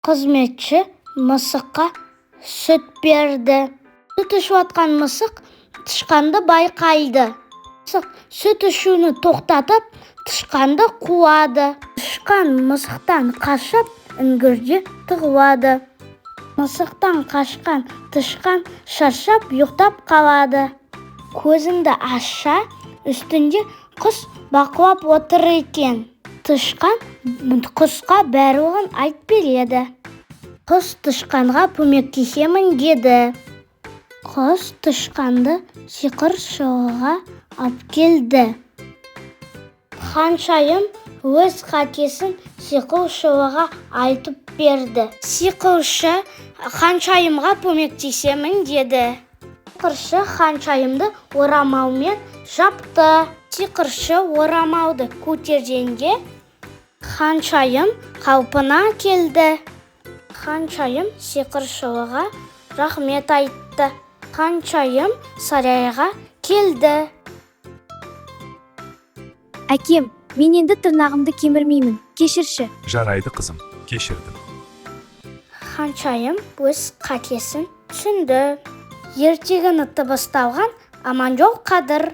Қызметші мысыққа сүт берді. Сүт ішіп жатқан мысық тышқанды байқайды. Мысық сүт ішуді тоқтатып, тышқанды қуады. Тышқан мысықтан қашып, үңгірге тығылады. Мысықтан қашқан тышқан шаршап ұйықтап қалады. Көзіңді ашса, үстінде құс бақылап отыр екен. Тышқан құсқа барлығын айтып береді. Құс тышқанға көмектесемін деді. Құс тышқанды сиқыршыға алып келді. Ханшайым өз қатесін сиқыршыға айтып берді. Сиқыршы ханшайымға көмектесемін деді. Сиқыршы ханшайымды орамалмен жапты. Сиқыршы орамалды көтергенде ханшайым қалпына келді. Ханшайым сиқыршыға рахмет айтты. Ханшайым сарайға келді. Әкем, мен енді тырнағымды кемірмеймін. Кешірші. Жарайды қызым, кешірдім. Ханшайым өз қатесін түсінді. Ертеңгі басталған аман жол қадір.